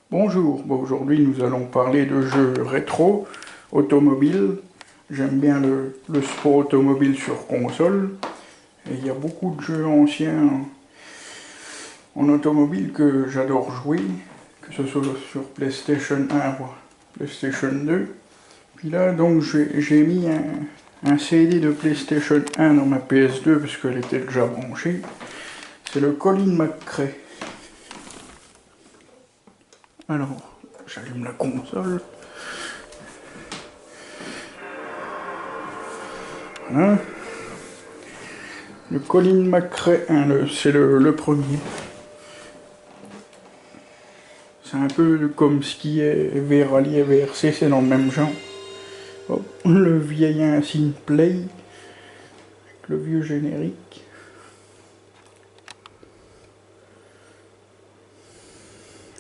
Bonjour, aujourd'hui nous allons parler de jeux rétro, automobiles. J'aime bien le sport automobile sur console. Et il y a beaucoup de jeux anciens en automobile que j'adore jouer, que ce soit sur PlayStation 1 ou PlayStation 2. Puis là, donc j'ai mis un CD de PlayStation 1 dans ma PS2 parce qu'elle était déjà branchée. C'est le Colin McRae. Alors, j'allume la console. Voilà. Le Colin McRae 1, c'est le premier. C'est un peu comme ce qui est VRally et VRC, c'est dans le même genre. Hop, le vieil insigne Play, avec le vieux générique.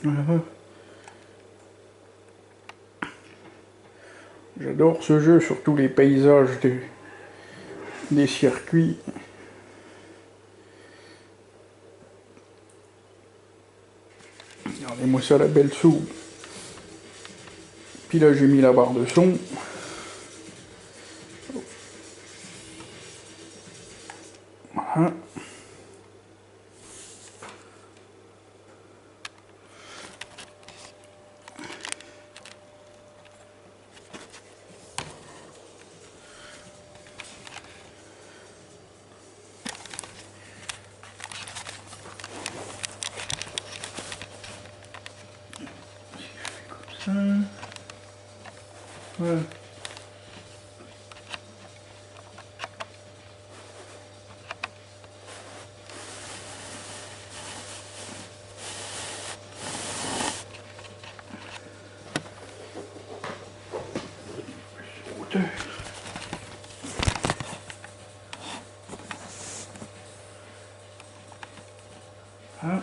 Voilà. J'adore ce jeu, surtout les paysages des circuits. Regardez-moi ça, la belle soupe. Puis là, j'ai mis la barre de son. Voilà. Voilà. Ah.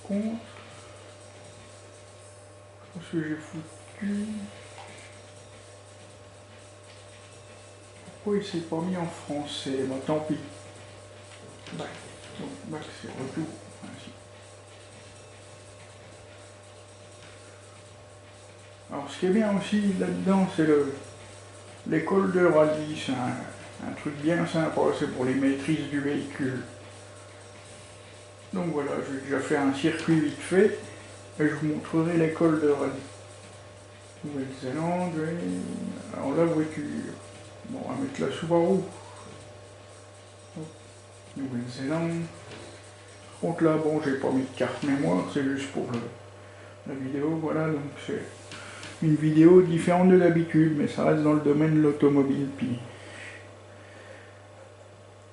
Contre, parce que j'ai foutu. Pourquoi il s'est pas mis en français? Bah tant pis. Back. Donc back c'est retour. Ainsi. Alors ce qui est bien aussi là-dedans, c'est l'école de rallye. C'est un truc bien sympa, c'est pour les maîtrises du véhicule. Donc voilà, j'ai déjà fait un circuit vite fait et je vous montrerai l'école de rallye. Nouvelle-Zélande, alors la voiture. Bon, on va mettre la Subaru. Nouvelle-Zélande. Contre là, bon, j'ai pas mis de carte mémoire, c'est juste pour la vidéo, voilà, donc c'est une vidéo différente de d'habitude, mais ça reste dans le domaine de l'automobile. Puis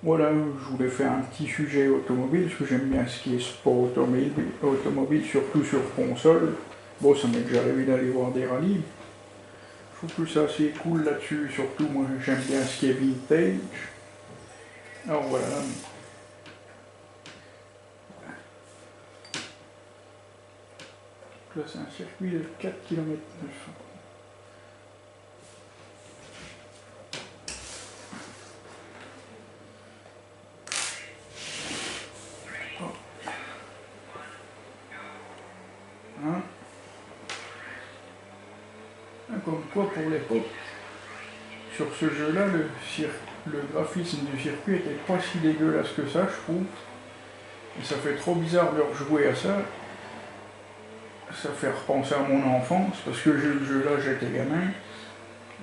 voilà, je voulais faire un petit sujet automobile, parce que j'aime bien ce qui est sport automobile, surtout sur console. Bon, ça m'est déjà arrivé d'aller voir des rallyes. Je trouve que c'est assez cool là-dessus, surtout moi j'aime bien ce qui est vintage. Alors voilà. Là c'est un circuit de 4 km 900. Hein, comme quoi pour l'époque, sur ce jeu-là, le graphisme du circuit était pas si dégueulasse que ça, je trouve. Et ça fait trop bizarre de rejouer à ça. Ça fait repenser à mon enfance, parce que j'ai eu le jeu là, j'étais gamin.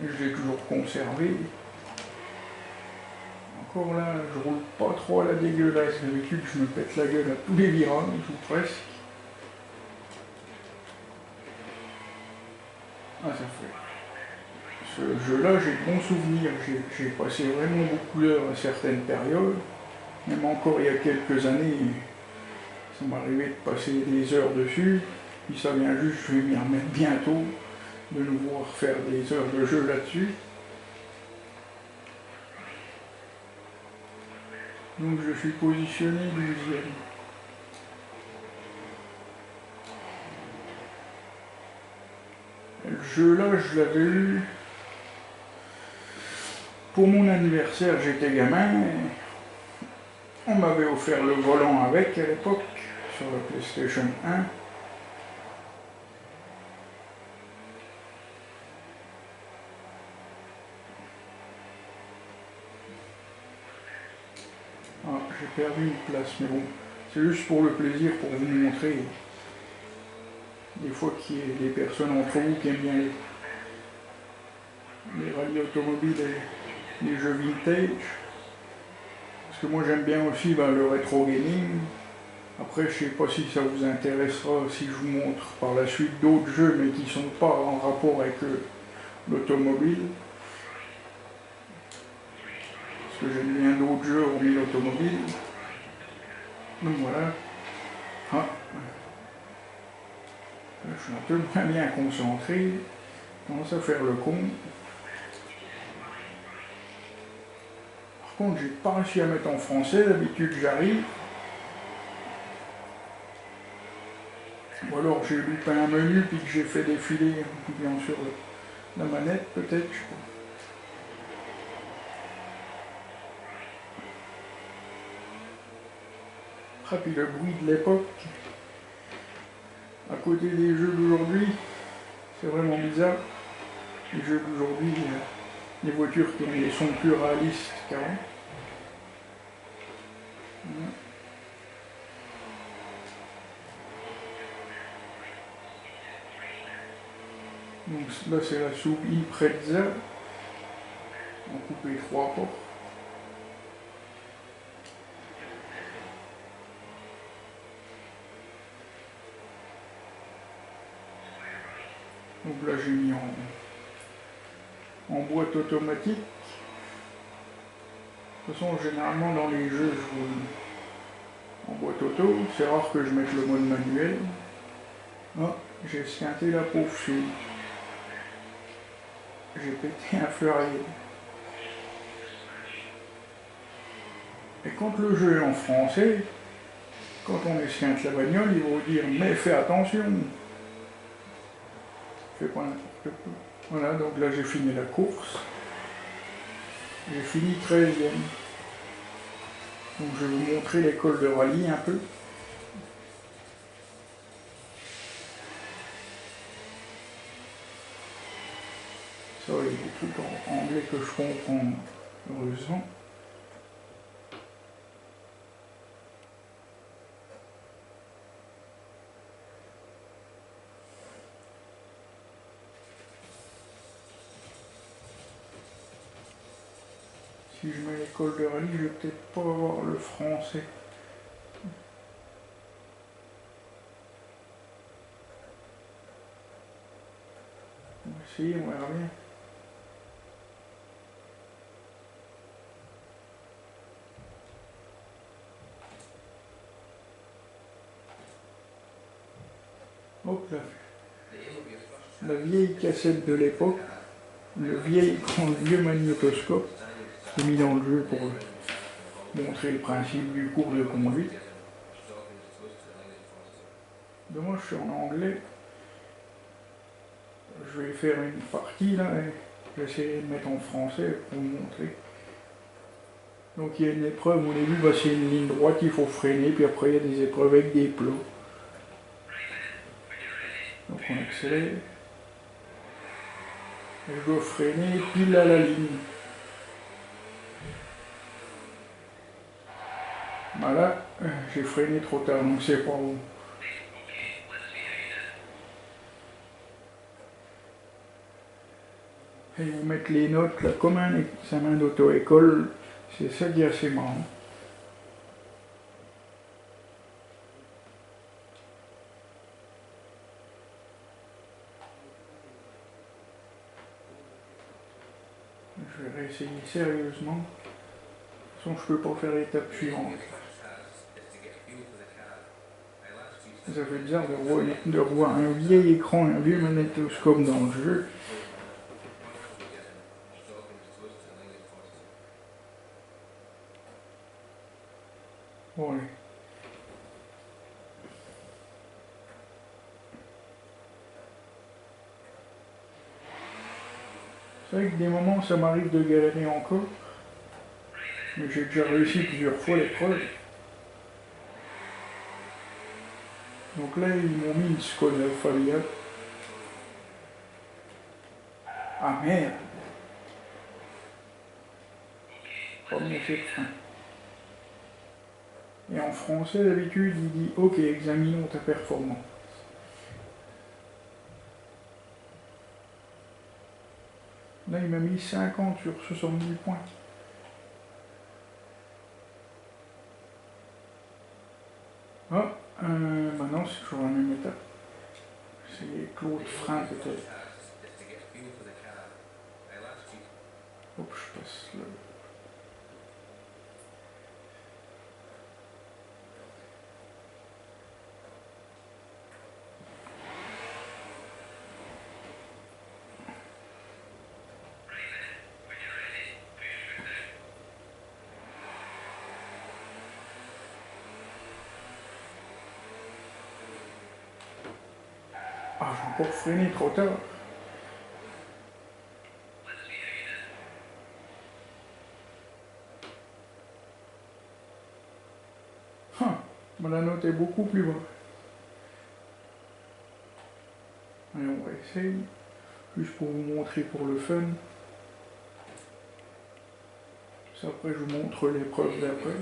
Et je l'ai toujours conservé. Encore là, je roule pas trop à la dégueulasse. D'habitude, je me pète la gueule à tous les virages, ou presque. Ah, ça fait. Ce jeu-là, j'ai de bons souvenirs. J'ai passé vraiment beaucoup d'heures à certaines périodes. Même encore il y a quelques années, ça m'arrivait de passer des heures dessus. Puis ça vient juste, je vais m'y remettre bientôt, de nouveau refaire des heures de jeu là-dessus. Donc je suis positionné 12e. Le jeu là, je l'avais eu pour mon anniversaire, j'étais gamin. On m'avait offert le volant avec à l'époque, sur la PlayStation 1. Ah, j'ai perdu une place, mais bon, c'est juste pour le plaisir, pour vous montrer. Des fois qu'il y a des personnes entre vous qui aiment bien les rallyes automobiles et les jeux vintage. Parce que moi j'aime bien aussi le rétro gaming. Après, je sais pas si ça vous intéressera si je vous montre par la suite d'autres jeux, mais qui sont pas en rapport avec l'automobile. Parce que j'aime bien d'autres jeux hormis l'automobile. Donc voilà. Ah. Là, je suis un peu moins bien concentré. Je commence à faire le con. Par contre, j'ai pas réussi à mettre en français, d'habitude j'arrive. Ou alors j'ai loupé un menu puis que j'ai fait défiler bien sûr la manette peut-être. Ah, puis le bruit de l'époque, à côté des jeux d'aujourd'hui, c'est vraiment bizarre. Les jeux d'aujourd'hui, les voitures qui ont des sons plus réalistes qu'avant. Donc là c'est la soupe Impreza. On coupe les 3 ports. Donc là j'ai mis en boîte automatique. De toute façon généralement dans les jeux je roule en boîte auto. C'est rare que je mette le mode manuel. Ah, j'ai esquinté la pauvre fille. J'ai pété un fleurier. Et quand le jeu est en français, quand on esquinte la bagnole, ils vont dire mais fais attention. Fais pas n'importe quoi. Voilà, donc là j'ai fini la course. J'ai fini 13e. Donc je vais vous montrer l'école de rallye un peu. Ça, il y a des trucs en anglais que je comprends, heureusement. Si je mets l'école de rallye, je vais peut-être pas avoir le français. On va essayer, on verra bien. Hop là. La vieille cassette de l'époque, le vieux magnétoscope, j'ai mis dans le jeu pour montrer le principe du cours de conduite. Dommage, je suis en anglais. Je vais faire une partie là et j'essaierai de mettre en français pour vous montrer. Donc il y a une épreuve, au début c'est une ligne droite, il faut freiner, puis après il y a des épreuves avec des plots. Donc on accélère. Et je dois freiner pile à la ligne. Voilà, j'ai freiné trop tard, donc c'est pas bon. Et vous mettre les notes là, comme un examen d'auto-école, c'est ça qui est assez marrant. Je vais réessayer sérieusement. De toute façon, je peux pas faire l'étape suivante. Ça fait bizarre de voir un vieil écran, un vieux magnétoscope dans le jeu. Bon, allez. C'est vrai que des moments ça m'arrive de galérer encore, mais j'ai déjà réussi plusieurs fois l'épreuve. Donc là, ils m'ont mis une Skoda Fabia. Ah merde! Pas monter le frein. Et en français, d'habitude, il dit OK, examinons ta performance. Là, il m'a mis 50 sur 70 points. Ah, maintenant c'est toujours la même étape. C'est les clous de frein peut-être. Hop, je passe là. Ah, j'ai encore freiné trop tard. Ah, la note est beaucoup plus bas. Allez, on va essayer. Juste pour vous montrer pour le fun. Ça, après, je vous montre l'épreuve d'après.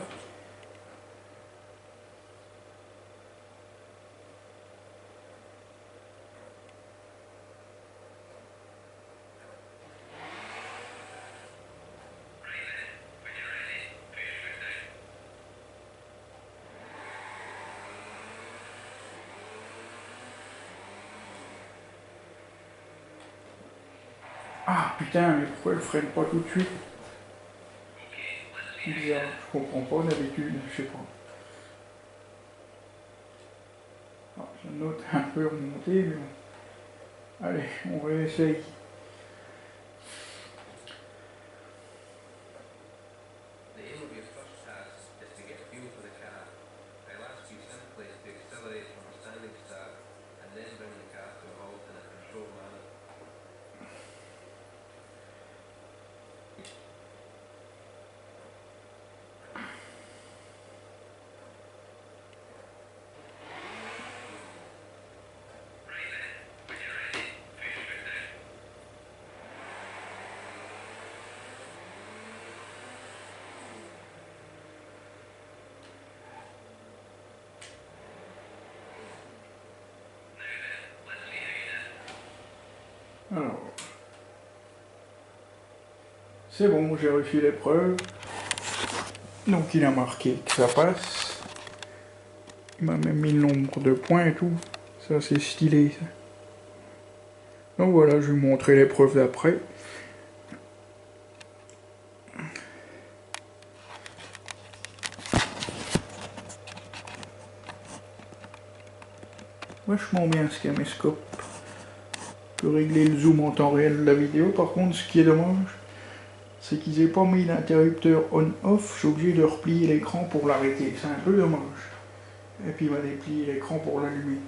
Ah putain, mais pourquoi elle freine pas tout de suite? Bizarre, je comprends pas d'habitude, je sais pas. Ah, la note est un peu remontée, mais bon. Allez, on va essayer. Alors, c'est bon, j'ai reçu l'épreuve. Donc il a marqué que ça passe. Il m'a même mis le nombre de points et tout. Ça c'est stylé ça. Donc voilà, je vais vous montrer l'épreuve d'après. Vachement bien ce caméscope. Je peux régler le zoom en temps réel de la vidéo. Par contre, ce qui est dommage, c'est qu'ils n'aient pas mis l'interrupteur on-off. Je suis obligé de replier l'écran pour l'arrêter. C'est un peu dommage. Et puis il m'a déplié l'écran pour l'allumer.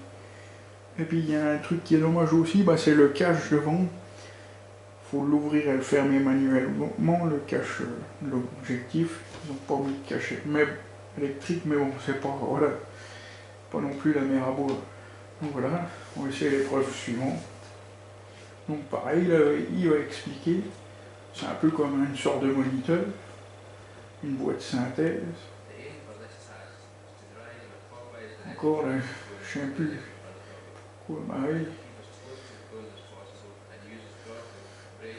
Et puis il y a un truc qui est dommage aussi, bah, c'est le cache devant. Il faut l'ouvrir et le fermer manuellement, le cache, l'objectif. Ils n'ont pas mis de cachet même électrique, mais bon, c'est pas, voilà, pas non plus la mer à boire. Donc voilà, on va essayer l'épreuve suivante. Donc pareil, là, il va expliquer, c'est un peu comme une sorte de moniteur, une boîte synthèse. Encore là, je sais plus quoi, pareil.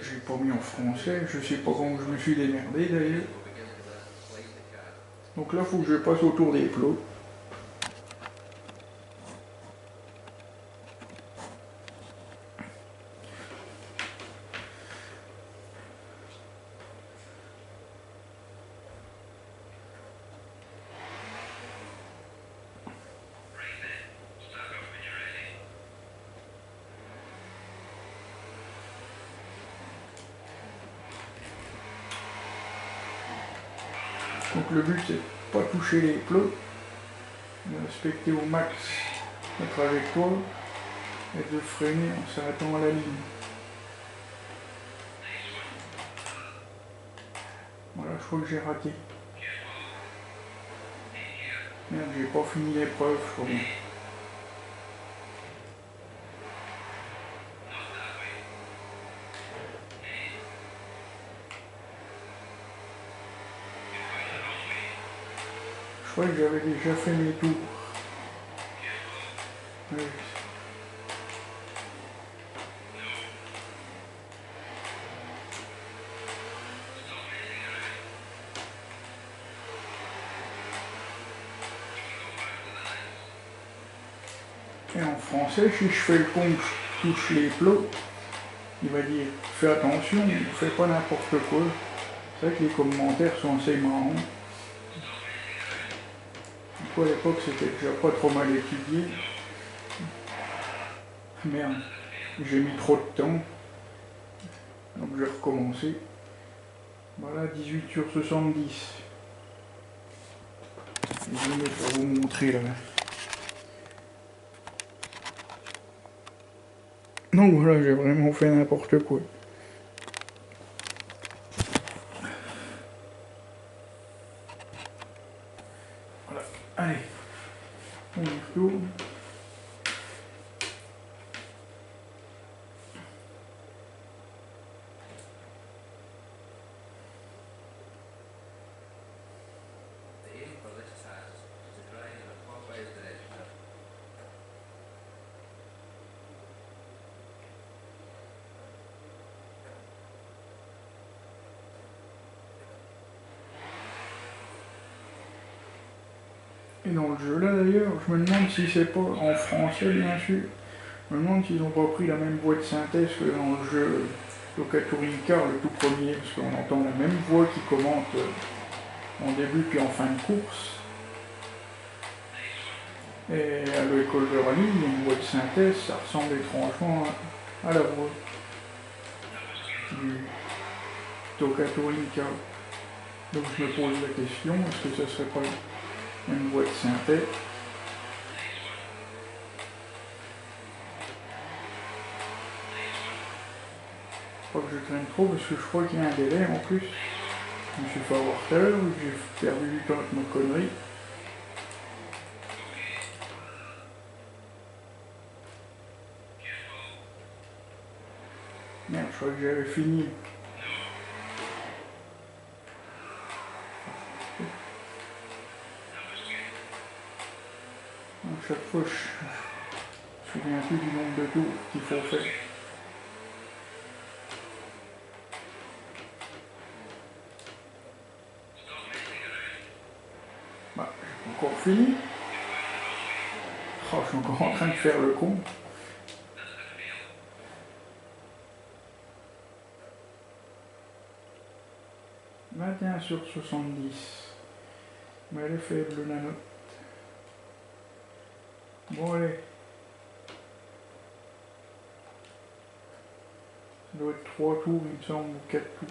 J'ai pas mis en français, je sais pas comment je me suis démerdé d'ailleurs. Donc là, il faut que je passe autour des plots. Donc le but c'est de ne pas toucher les plots, de respecter au max la trajectoire et de freiner en s'arrêtant à la ligne. Voilà, je crois que j'ai raté. Merde, j'ai pas fini l'épreuve, je crois bien. crois que j'avais déjà fait mes tours. Ouais. Et en français, si je fais le con, je touche les plots, il va dire fais attention, fais pas n'importe quoi. C'est vrai que les commentaires sont assez marrants. Du coup, à l'époque, c'était déjà pas trop mal étudié. Merde, j'ai mis trop de temps. Donc je vais recommencer. Voilà, 18 sur 70. Et je vais vous montrer là. Donc voilà, j'ai vraiment fait n'importe quoi. Voilà, allez, on y retourne. Et dans le jeu là d'ailleurs, je me demande si c'est pas en français bien sûr. Je me demande s'ils n'ont pas pris la même voix de synthèse que dans le jeu Loca Touring Car, le tout premier, parce qu'on entend la même voix qui commente en début puis en fin de course. Et à l'école de rallye, il y a une voix de synthèse, ça ressemble étrangement à la voix du Loca Touring Car. Donc je me pose la question, est-ce que ça serait pas une voix de synthèse? Pas que je traîne trop parce que je crois qu'il y a un délai en plus. Je me suis fait avoir tout à l'heure, j'ai perdu du temps avec ma connerie. Merde, je crois que j'avais fini. À chaque fois, je me souviens plus du nombre de tours qu'il faut faire. Bah, j'ai encore fini. Oh, je suis encore en train de faire le con. « 21 sur 70. Mais elle est faible, la note. Bon, allez. Ça doit être 3 tours, il me semble, ou 4 tours.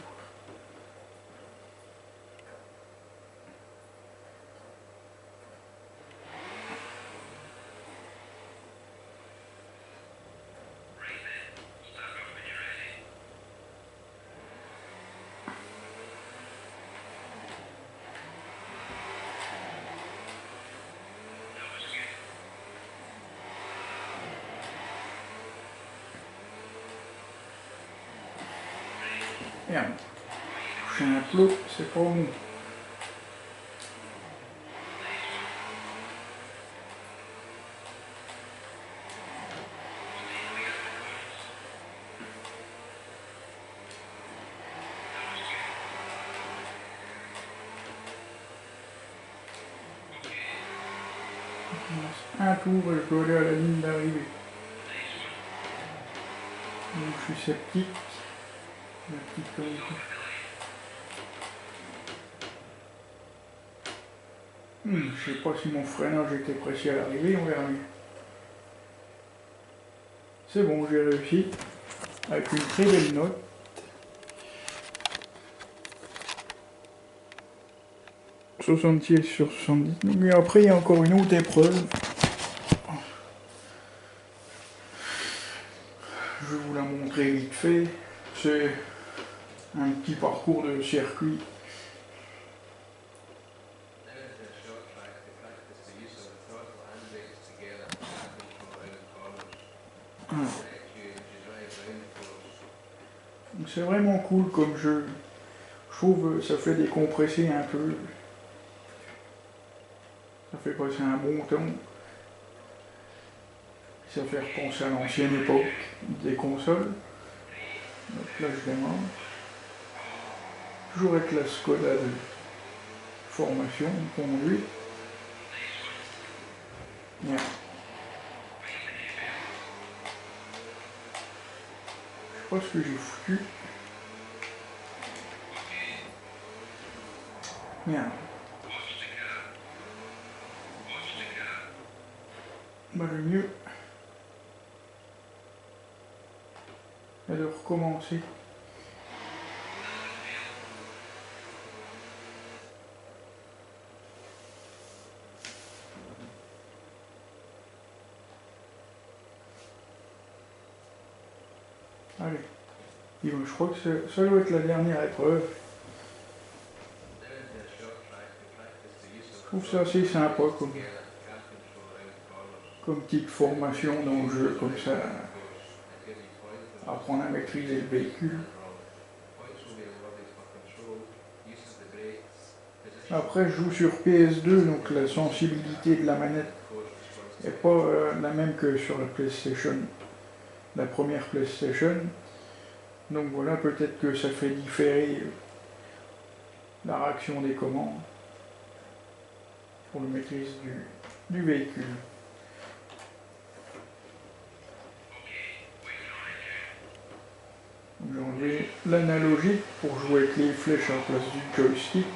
Merde. Toucher un plot, c'est pas bon. Un tour et je dois aller à la ligne d'arrivée. Donc je suis sceptique. La petite comme je sais pas si mon freinage était précis à l'arrivée, on verra bien. C'est bon, j'ai réussi. Avec une très belle note. « 66 sur 70. Mais après, il y a encore une autre épreuve. Je vais vous la montrer vite fait. C'est un petit parcours de circuit. C'est vraiment cool comme jeu. Je trouve que ça fait décompresser un peu. Ça fait passer un bon temps. Ça fait repenser à l'ancienne époque des consoles. Donc là je démarre. Toujours avec la Skoda de formation, conduite. Bien. Je sais pas ce que j'ai foutu. Bien. Bah, le mieux est de recommencer. Allez. Et je crois que ça doit être la dernière épreuve. Je trouve ça assez sympa comme petite formation dans le jeu, comme ça, apprendre à maîtriser le véhicule. Après, je joue sur PS2, donc la sensibilité de la manette n'est pas la même que sur la PlayStation, la première PlayStation. Donc voilà, peut-être que ça fait différer la réaction des commandes pour la maîtrise du véhicule. J'ai enlevé l'analogique pour jouer avec les flèches à la place du joystick.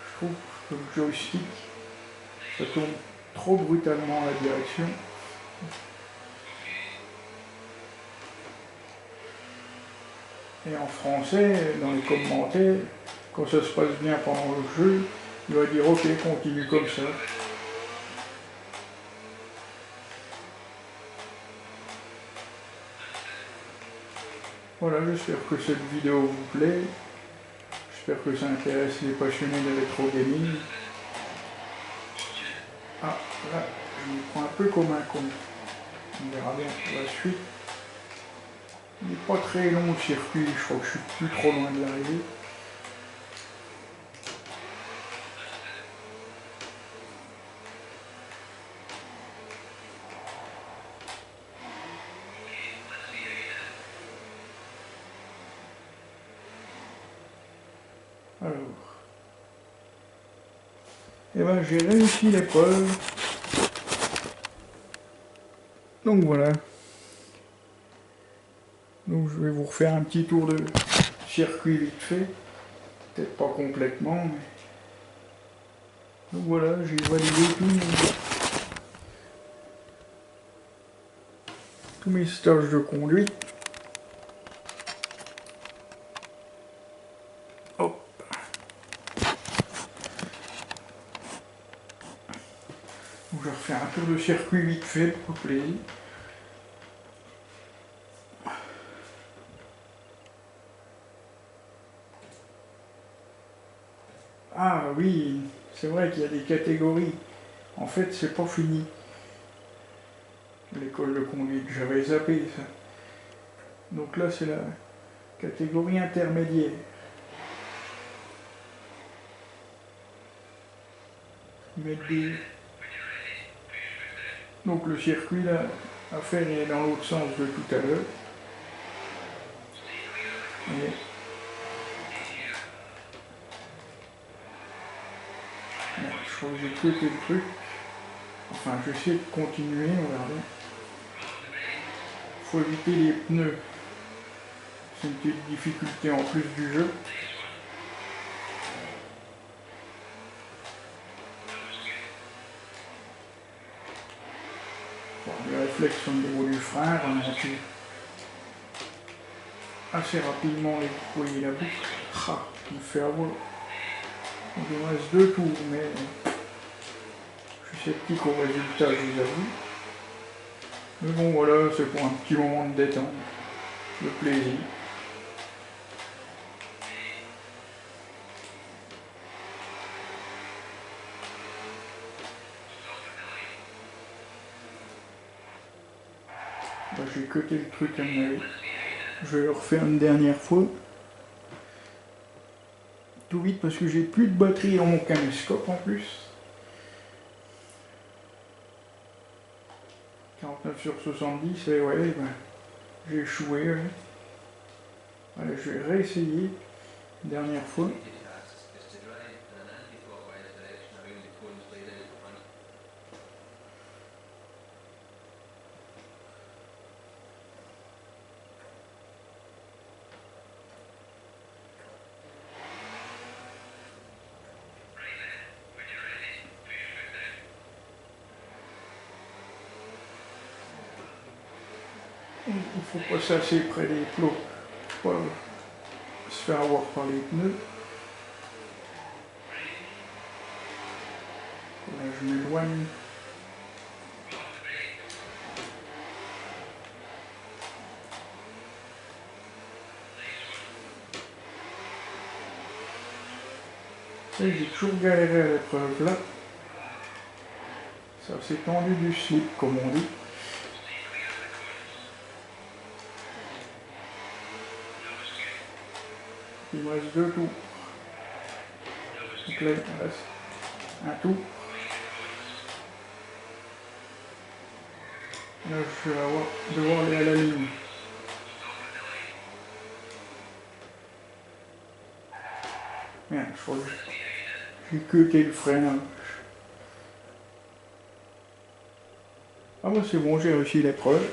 Je trouve que le joystick, ça tourne trop brutalement la direction. Et en français, dans les commentaires, quand ça se passe bien pendant le jeu, il va dire ok, continue comme ça. Voilà, j'espère que cette vidéo vous plaît. J'espère que ça intéresse les passionnés de rétro gaming. Ah, là, je me prends un peu comme un con. On verra bien pour la suite. Il n'est pas très long le circuit, je crois que je suis plus trop loin de l'arrivée. Alors, et ben j'ai réussi l'épreuve. Donc voilà. Donc je vais vous refaire un petit tour de circuit vite fait. Peut-être pas complètement, mais... Donc voilà, j'ai validé tous mes stages de conduite. Hop. Donc je vais refaire un tour de circuit vite fait pour le plaisir. Ah oui, c'est vrai qu'il y a des catégories. En fait, c'est pas fini. L'école de conduite, j'avais zappé ça. Donc là, c'est la catégorie intermédiaire. Donc le circuit là, à faire est dans l'autre sens de tout à l'heure. Je crois que j'ai coupé le truc. Enfin, je vais essayer de continuer, on verra bien. Il faut éviter les pneus. C'est une petite difficulté en plus du jeu. Bon, les réflexes au niveau du frein, ralentir assez rapidement les voyez la boucle. Ah, il me fait avoir. Il me reste 2 tours, mais je suis sceptique au résultat, je vous avoue. Mais bon, voilà, c'est pour un petit moment de détente, de plaisir. Bah, j'ai cuté le truc à mon avis. Je vais le refaire une dernière fois. Tout vite parce que j'ai plus de batterie dans mon caméscope en plus. 49 sur 70, et ouais, ben, j'ai échoué. Ouais. Allez, je vais réessayer. Dernière fois. Il faut pas s'asseoir près des plots pour pas se faire avoir par les pneus. Là, je m'éloigne. J'ai toujours galéré à l'épreuve là. Ça s'est tendu du slip, comme on dit. Il me reste 2 tours. Donc là, il me reste un tour. Là, je vais devoir aller à la ligne. Merde, je crois que j'ai cuté le freinage. Ah bah c'est bon, j'ai réussi l'épreuve.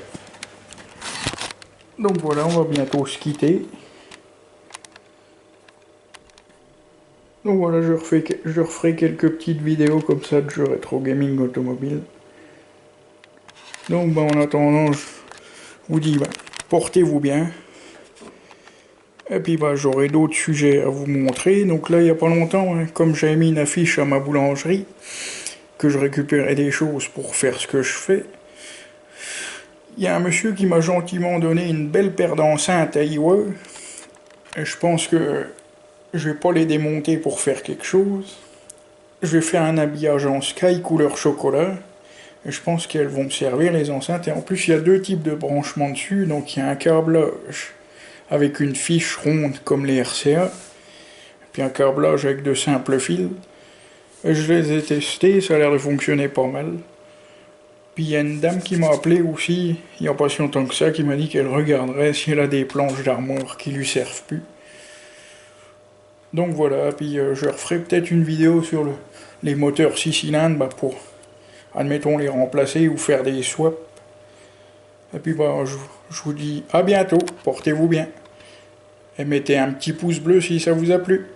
Donc voilà, on va bientôt se quitter. Donc voilà, je referai quelques petites vidéos comme ça de jeux rétro gaming automobile. Donc bah, en attendant, je vous dis, bah, portez-vous bien. Et puis bah, j'aurai d'autres sujets à vous montrer. Donc là, il n'y a pas longtemps, hein, comme j'avais mis une affiche à ma boulangerie, que je récupérais des choses pour faire ce que je fais, il y a un monsieur qui m'a gentiment donné une belle paire d'enceintes à Iwa. Et je pense que je vais pas les démonter pour faire quelque chose. Je vais faire un habillage en sky couleur chocolat. Et je pense qu'elles vont me servir les enceintes. Et en plus, il y a 2 types de branchements dessus. Donc il y a un câblage avec une fiche ronde comme les RCA. Puis un câblage avec de simples fils. Et je les ai testés, ça a l'air de fonctionner pas mal. Puis il y a une dame qui m'a appelé aussi, il n'y a pas si longtemps que ça, qui m'a dit qu'elle regarderait si elle a des planches d'armoire qui lui servent plus. Donc voilà, puis je referai peut-être une vidéo sur les moteurs 6 cylindres bah, pour, admettons, les remplacer ou faire des swaps. Et puis bah, je vous dis à bientôt, portez-vous bien. Et mettez un petit pouce bleu si ça vous a plu.